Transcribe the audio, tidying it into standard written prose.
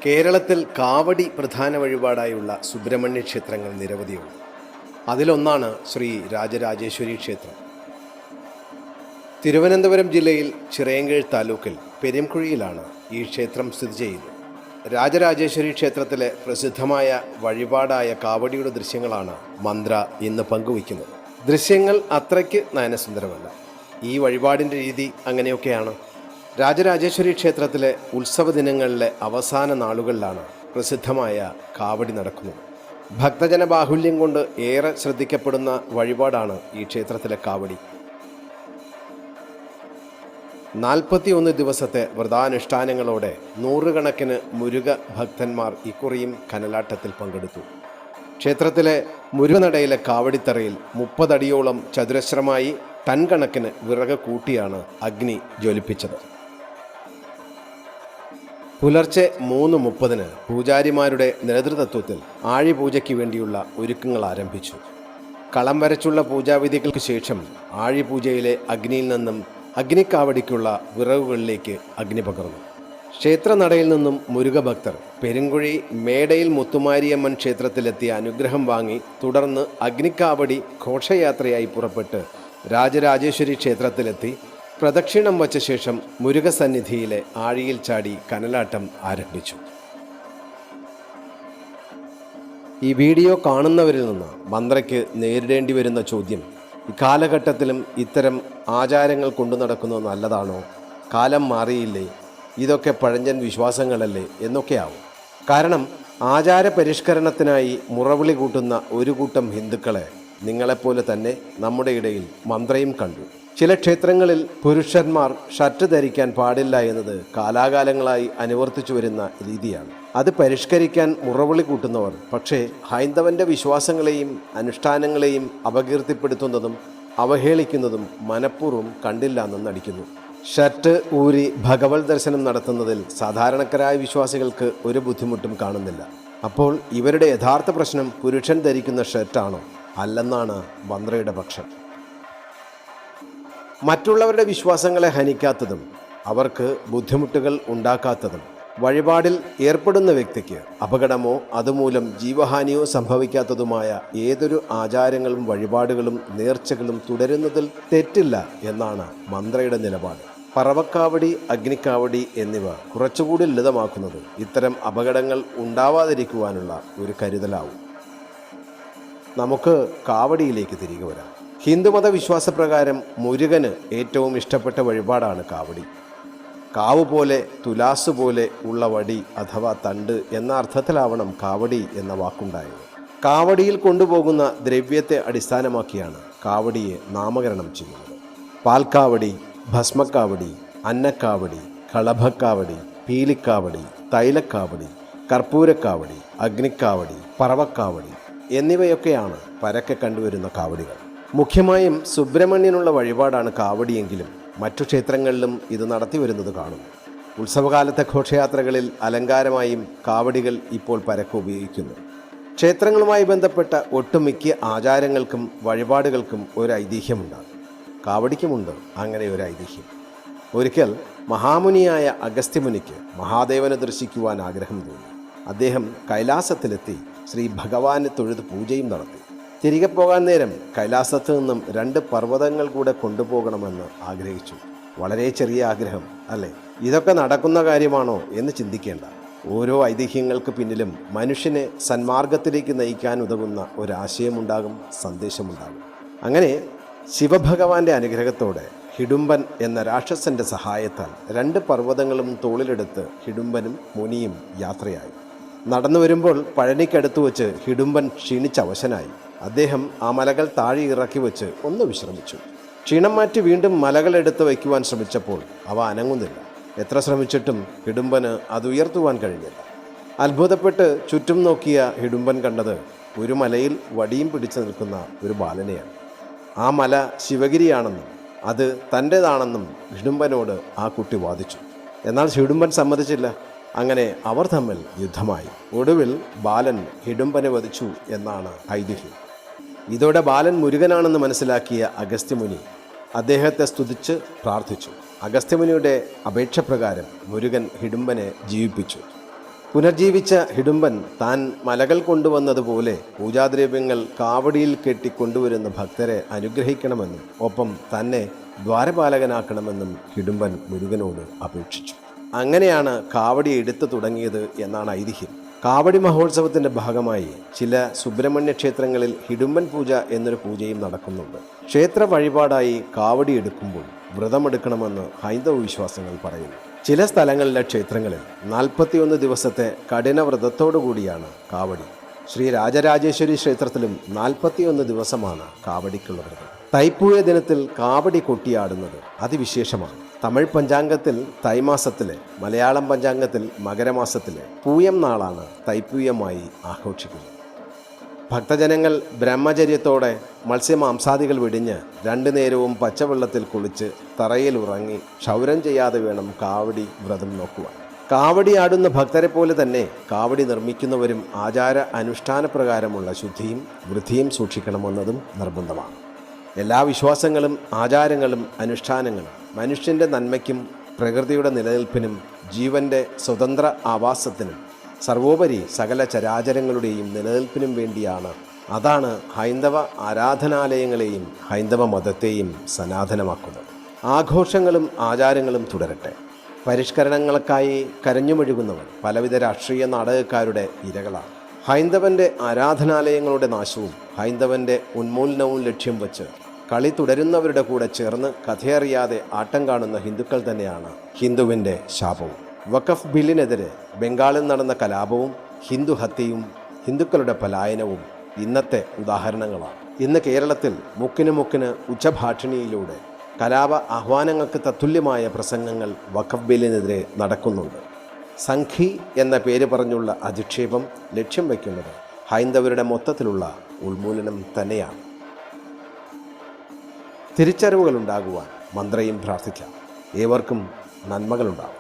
കേരളത്തിൽ കാവടി പ്രധാന വഴിപാടായുള്ള സുബ്രഹ്മണ്യ ക്ഷേത്രങ്ങൾ നിരവധിയുണ്ട്. അതിലൊന്നാണ് ശ്രീ രാജരാജേശ്വരി ക്ഷേത്രം. തിരുവനന്തപുരം ജില്ലയിൽ ചിറയൻകീഴ് താലൂക്കിൽ പെരുംകുഴിയിലാണ് ഈ ക്ഷേത്രം സ്ഥിതി ചെയ്യുന്നത്. രാജരാജേശ്വരി ക്ഷേത്രത്തിലെ പ്രസിദ്ധമായ വഴിപാടായ കാവടിയുടെ ദൃശ്യങ്ങളാണ് മന്ത്ര ഇന്ന് പങ്കുവയ്ക്കുന്നത്. ദൃശ്യങ്ങൾ അത്രയ്ക്ക് നയനസുന്ദരമല്ല. ഈ വഴിപാടിൻ്റെ രീതി അങ്ങനെയൊക്കെയാണ്. രാജരാജേശ്വരി ക്ഷേത്രത്തിലെ ഉത്സവ ദിനങ്ങളിലെ അവസാന നാളുകളിലാണ് പ്രസിദ്ധമായ കാവടി നടക്കുന്നത്. ഭക്തജന ബാഹുല്യം കൊണ്ട് ഏറെ ശ്രദ്ധിക്കപ്പെടുന്ന വഴിപാടാണ് ഈ ക്ഷേത്രത്തിലെ കാവടി. 41 ദിവസത്തെ വ്രതാനുഷ്ഠാനങ്ങളോടെ നൂറുകണക്കിന് മുരുക ഭക്തന്മാർ ഇക്കുറിയും കനലാട്ടത്തിൽ പങ്കെടുത്തു. ക്ഷേത്രത്തിലെ മുരുകനടയിലെ കാവടിത്തറയിൽ 30 അടിയോളം ചതുരശ്രമായി ടൺ കണക്കിന് വിറക് കൂട്ടിയാണ് അഗ്നി ജ്വലിപ്പിച്ചത്. പുലർച്ചെ 3:30 പൂജാരിമാരുടെ നേതൃത്വത്തിൽ ആഴിപൂജയ്ക്ക് വേണ്ടിയുള്ള ഒരുക്കങ്ങൾ ആരംഭിച്ചു. കളം വരച്ചുള്ള പൂജാവിധികൾക്ക് ശേഷം ആഴിപൂജയിലെ അഗ്നിയിൽ നിന്നും അഗ്നിക്കാവടിക്കുള്ള വിറകുകളിലേക്ക് അഗ്നി പകർന്നു. ക്ഷേത്രനടയിൽ നിന്നും മുരുകഭക്തർ പെരുങ്കുഴി മേടയിൽ മുത്തുമാരിയമ്മൻ ക്ഷേത്രത്തിലെത്തി അനുഗ്രഹം വാങ്ങി തുടർന്ന് അഗ്നിക്കാവടി ഘോഷയാത്രയായി പുറപ്പെട്ട് രാജരാജേശ്വരി ക്ഷേത്രത്തിലെത്തി പ്രദക്ഷിണം വച്ച ശേഷം മുരുകസന്നിധിയിലെ ആഴിയിൽ ചാടി കനലാട്ടം ആരംഭിച്ചു. ഈ വീഡിയോ കാണുന്നവരിൽ നിന്ന് മന്ത്രയ്ക്ക് നേരിടേണ്ടി വരുന്ന ചോദ്യം, ഇക്കാലഘട്ടത്തിലും ഇത്തരം ആചാരങ്ങൾ കൊണ്ടു നടക്കുന്നത് നല്ലതാണോ? കാലം മാറിയില്ലേ? ഇതൊക്കെ പഴഞ്ചൻ വിശ്വാസങ്ങളല്ലേ എന്നൊക്കെയാവും. കാരണം ആചാര പരിഷ്കരണത്തിനായി മുറവിളി കൂട്ടുന്ന ഒരു കൂട്ടം ഹിന്ദുക്കളെ നിങ്ങളെപ്പോലെ തന്നെ നമ്മുടെ ഇടയിൽ മന്ത്രയും കണ്ടു. ചില ക്ഷേത്രങ്ങളിൽ പുരുഷന്മാർ ഷർട്ട് ധരിക്കാൻ പാടില്ല എന്നത് കാലാകാലങ്ങളായി അനുവർത്തിച്ചു വരുന്ന രീതിയാണ്. അത് പരിഷ്കരിക്കാൻ മുറവിളി കൂട്ടുന്നവർ പക്ഷേ ഹൈന്ദവന്റെ വിശ്വാസങ്ങളെയും അനുഷ്ഠാനങ്ങളെയും അപകീർത്തിപ്പെടുത്തുന്നതും അവഹേളിക്കുന്നതും മനഃപൂർവ്വം കണ്ടില്ല എന്ന് നടിക്കുന്നു. ഷർട്ട് ഊരി ഭഗവത് ദർശനം നടത്തുന്നതിൽ സാധാരണക്കാരായ വിശ്വാസികൾക്ക് ഒരു ബുദ്ധിമുട്ടും കാണുന്നില്ല. അപ്പോൾ ഇവരുടെ യഥാർത്ഥ പ്രശ്നം പുരുഷൻ ധരിക്കുന്ന ഷർട്ടാണോ? അല്ലെന്നാണ് മന്ത്രയുടെ പക്ഷം. മറ്റുള്ളവരുടെ വിശ്വാസങ്ങളെ ഹനിക്കാത്തതും അവർക്ക് ബുദ്ധിമുട്ടുകൾ ഉണ്ടാക്കാത്തതും വഴിപാടിൽ ഏർപ്പെടുന്ന വ്യക്തിക്ക് അപകടമോ അതുമൂലം ജീവഹാനിയോ സംഭവിക്കാത്തതുമായ ഏതൊരു ആചാരങ്ങളും വഴിപാടുകളും നേർച്ചകളും തുടരുന്നതിൽ തെറ്റില്ല എന്നാണ് മന്ത്രയുടെ നിലപാട്. പറവക്കാവടി, അഗ്നിക്കാവടി എന്നിവ കുറച്ചുകൂടി ലളിതമാക്കുന്നത് ഇത്തരം അപകടങ്ങൾ ഉണ്ടാവാതിരിക്കുവാനുള്ള ഒരു കരുതലാവും. നമുക്ക് കാവടിയിലേക്ക് തിരികെ വരാം. ഹിന്ദുമത വിശ്വാസപ്രകാരം മുരുകന് ഏറ്റവും ഇഷ്ടപ്പെട്ട വഴിപാടാണ് കാവടി. കാവ് പോലെ, തുലാസ് പോലെ ഉള്ള വടി അഥവാ തണ്ട് എന്ന അർത്ഥത്തിലാവണം കാവടി എന്ന വാക്കുണ്ടായത്. കാവടിയിൽ കൊണ്ടുപോകുന്ന ദ്രവ്യത്തെ അടിസ്ഥാനമാക്കിയാണ് കാവടിയെ നാമകരണം ചെയ്യുന്നത്. പാൽക്കാവടി, ഭസ്മക്കാവടി, അന്നക്കാവടി, കളഭക്കാവടി, പീലിക്കാവടി, തൈലക്കാവടി, കർപ്പൂരക്കാവടി, അഗ്നിക്കാവടി, പറവക്കാവടി എന്നിവയൊക്കെയാണ് പരക്കെ കണ്ടുവരുന്ന കാവടികൾ. മുഖ്യമായും സുബ്രഹ്മണ്യനുള്ള വഴിപാടാണ് കാവടിയെങ്കിലും മറ്റു ക്ഷേത്രങ്ങളിലും ഇത് നടത്തി വരുന്നത് കാണും. ഉത്സവകാലത്തെ ഘോഷയാത്രകളിൽ അലങ്കാരമായും കാവടികൾ ഇപ്പോൾ പരക്കെ ഉപയോഗിക്കുന്നു. ക്ഷേത്രങ്ങളുമായി ബന്ധപ്പെട്ട ഒട്ടുമിക്ക ആചാരങ്ങൾക്കും വഴിപാടുകൾക്കും ഒരു ഐതിഹ്യമുണ്ടാകും. കാവടിക്കുമുണ്ട് അങ്ങനെ ഒരു ഐതിഹ്യം. ഒരിക്കൽ മഹാമുനിയായ അഗസ്ത്യമുനിക്ക് മഹാദേവനെ ദർശിക്കുവാൻ ആഗ്രഹം തോന്നി. അദ്ദേഹം കൈലാസത്തിലെത്തി ശ്രീ ഭഗവാനെ തൊഴുത് പൂജയും നടത്തി. തിരികെ പോകാൻ നേരം കൈലാസത്ത് നിന്നും 2 പർവ്വതങ്ങൾ കൂടെ കൊണ്ടുപോകണമെന്ന് ആഗ്രഹിച്ചു. വളരെ ചെറിയ ആഗ്രഹം അല്ലേ? ഇതൊക്കെ നടക്കുന്ന കാര്യമാണോ എന്ന് ചിന്തിക്കേണ്ട. ഓരോ ഐതിഹ്യങ്ങൾക്ക് പിന്നിലും മനുഷ്യനെ സന്മാർഗത്തിലേക്ക് നയിക്കാൻ ഉതകുന്ന ഒരാശയമുണ്ടാകും, സന്ദേശമുണ്ടാകും. അങ്ങനെ ശിവഭഗവാന്റെ അനുഗ്രഹത്തോടെ ഹിഡുംബൻ എന്ന രാക്ഷസന്റെ സഹായത്താൽ 2 പർവ്വതങ്ങളും തോളിലെടുത്ത് ഹിഡുംബനും മുനിയും യാത്രയായി. നടന്നു വരുമ്പോൾ പഴനിക്കടുത്ത് വെച്ച് ഹിഡുംബൻ ക്ഷീണിച്ചവശനായി. അദ്ദേഹം ആ മലകൾ താഴെ ഇറക്കി വെച്ച് ഒന്ന് വിശ്രമിച്ചു. ക്ഷീണം മാറ്റി വീണ്ടും മലകൾ എടുത്ത് വയ്ക്കുവാൻ ശ്രമിച്ചപ്പോൾ അവ അനങ്ങുന്നില്ല. എത്ര ശ്രമിച്ചിട്ടും ഹിഡുംബന് അത് ഉയർത്തുവാൻ കഴിഞ്ഞില്ല. അത്ഭുതപ്പെട്ട് ചുറ്റും നോക്കിയ ഹിഡുംബൻ കണ്ടത് ഒരു മലയിൽ വടിയും പിടിച്ചു നിൽക്കുന്ന ഒരു ബാലനെയാണ്. ആ മല ശിവഗിരിയാണെന്നും അത് തൻ്റേതാണെന്നും ഹിഡുംബനോട് ആ കുട്ടി വാദിച്ചു. എന്നാൽ ഹിഡുംബൻ സമ്മതിച്ചില്ല. അങ്ങനെ അവർ തമ്മിൽ യുദ്ധമായി. ഒടുവിൽ ബാലൻ ഹിഡുംബനെ വധിച്ചു എന്നാണ് ഐതിഹ്യം. ഇതോടെ ബാലൻ മുരുകനാണെന്ന് മനസ്സിലാക്കിയ അഗസ്ത്യമുനി അദ്ദേഹത്തെ സ്തുതിച്ച് പ്രാർത്ഥിച്ചു. അഗസ്ത്യമുനിയുടെ അപേക്ഷ പ്രകാരം മുരുകൻ ഹിഡുംബനെ ജീവിപ്പിച്ചു. പുനർജീവിച്ച ഹിഡുംബൻ താൻ മലകൾ കൊണ്ടുവന്നതുപോലെ പൂജാദ്രവ്യങ്ങൾ കാവടിയിൽ കെട്ടിക്കൊണ്ടുവരുന്ന ഭക്തരെ അനുഗ്രഹിക്കണമെന്നും ഒപ്പം തന്നെ ദ്വാരപാലകനാക്കണമെന്നും ഹിഡുംബൻ മുരുകനോട് അപേക്ഷിച്ചു. അങ്ങനെയാണ് കാവടി എടുത്തു തുടങ്ങിയത് എന്നാണ് ഐതിഹ്യം. കാവടി മഹോത്സവത്തിൻ്റെ ഭാഗമായി ചില സുബ്രഹ്മണ്യ ക്ഷേത്രങ്ങളിൽ ഹിഡുംബൻ പൂജ എന്നൊരു പൂജയും നടക്കുന്നുണ്ട്. ക്ഷേത്ര വഴിപാടായി കാവടി എടുക്കുമ്പോൾ വ്രതമെടുക്കണമെന്ന് ഹൈന്ദവ വിശ്വാസങ്ങൾ പറയുന്നു. ചില സ്ഥലങ്ങളിലെ ക്ഷേത്രങ്ങളിൽ 41 ദിവസത്തെ കഠിന വ്രതത്തോടു കൂടിയാണ് കാവടി. ശ്രീ രാജരാജേശ്വരി ക്ഷേത്രത്തിലും 41 ദിവസമാണ് കാവടിക്കുള്ള വ്രതം. തൈപ്പൂയ ദിനത്തിൽ കാവടി കൊട്ടിയാടുന്നത് അതിവിശേഷമാണ്. തമിഴ് പഞ്ചാംഗത്തിൽ തൈമാസത്തിലെ, മലയാളം പഞ്ചാംഗത്തിൽ മകരമാസത്തിലെ പൂയം നാളാണ് തൈപ്പൂയമായി ആഘോഷിക്കുന്നത്. ഭക്തജനങ്ങൾ ബ്രഹ്മചര്യത്തോടെ മത്സ്യമാംസാദികൾ വെടിഞ്ഞ് 2 നേരവും പച്ചവെള്ളത്തിൽ കുളിച്ച് തറയിൽ ഉറങ്ങി ക്ഷൗരം ചെയ്യാതെ വേണം കാവടി വ്രതം നോക്കുവാൻ. കാവടി ആടുന്ന ഭക്തരെ പോലെ തന്നെ കാവടി നിർമ്മിക്കുന്നവരും ആചാര അനുഷ്ഠാന പ്രകാരമുള്ള ശുദ്ധിയും വൃദ്ധിയും സൂക്ഷിക്കണമെന്നതും നിർബന്ധമാണ്. എല്ലാ വിശ്വാസങ്ങളും ആചാരങ്ങളും അനുഷ്ഠാനങ്ങളും മനുഷ്യൻ്റെ നന്മയ്ക്കും പ്രകൃതിയുടെ നിലനിൽപ്പിനും ജീവൻ്റെ സ്വതന്ത്ര ആവാസത്തിനും സർവോപരി സകല ചരാചരങ്ങളുടെയും നിലനിൽപ്പിനും വേണ്ടിയാണ്. അതാണ് ഹൈന്ദവ ആരാധനാലയങ്ങളെയും ഹൈന്ദവ മതത്തെയും സനാതനമാക്കുന്നത്. ആഘോഷങ്ങളും ആചാരങ്ങളും തുടരട്ടെ. പരിഷ്കരണങ്ങൾക്കായി കരഞ്ഞുമൊഴുകുന്നവർ പലവിധ രാഷ്ട്രീയ നാടകക്കാരുടെ ഇരകളാണ്. ഹൈന്ദവൻ്റെ ആരാധനാലയങ്ങളുടെ നാശവും ഹൈന്ദവൻ്റെ ഉന്മൂലനവും ലക്ഷ്യം വച്ച് കളി തുടരുന്നവരുടെ കൂടെ ചേർന്ന് കഥയറിയാതെ ആട്ടം കാണുന്ന ഹിന്ദുക്കൾ തന്നെയാണ് ഹിന്ദുവിൻ്റെ ശാപവും. വഖഫ് ബില്ലിനെതിരെ ബംഗാളിൽ നടന്ന കലാപവും ഹിന്ദു ഹത്യയും ഹിന്ദുക്കളുടെ പലായനവും ഇന്നത്തെ ഉദാഹരണങ്ങളാണ്. ഇന്ന് കേരളത്തിൽ മുക്കിന് ഉച്ചഭാഷിണിയിലൂടെ കലാപ ആഹ്വാനങ്ങൾക്ക് തത്തുല്യമായ പ്രസംഗങ്ങൾ വഖഫ് ബില്ലിനെതിരെ നടക്കുന്നുണ്ട്. സംഘി എന്ന പേര് പറഞ്ഞുള്ള അധിക്ഷേപം ലക്ഷ്യം വയ്ക്കുന്നത് ഹൈന്ദവരുടെ മൊത്തത്തിലുള്ള ഉന്മൂലനം തന്നെയാണ്. തിരിച്ചറിവുകളുണ്ടാകുവാൻ മന്ത്രയും പ്രാർത്ഥിക്കാം. ഏവർക്കും നന്മകളുണ്ടാകും.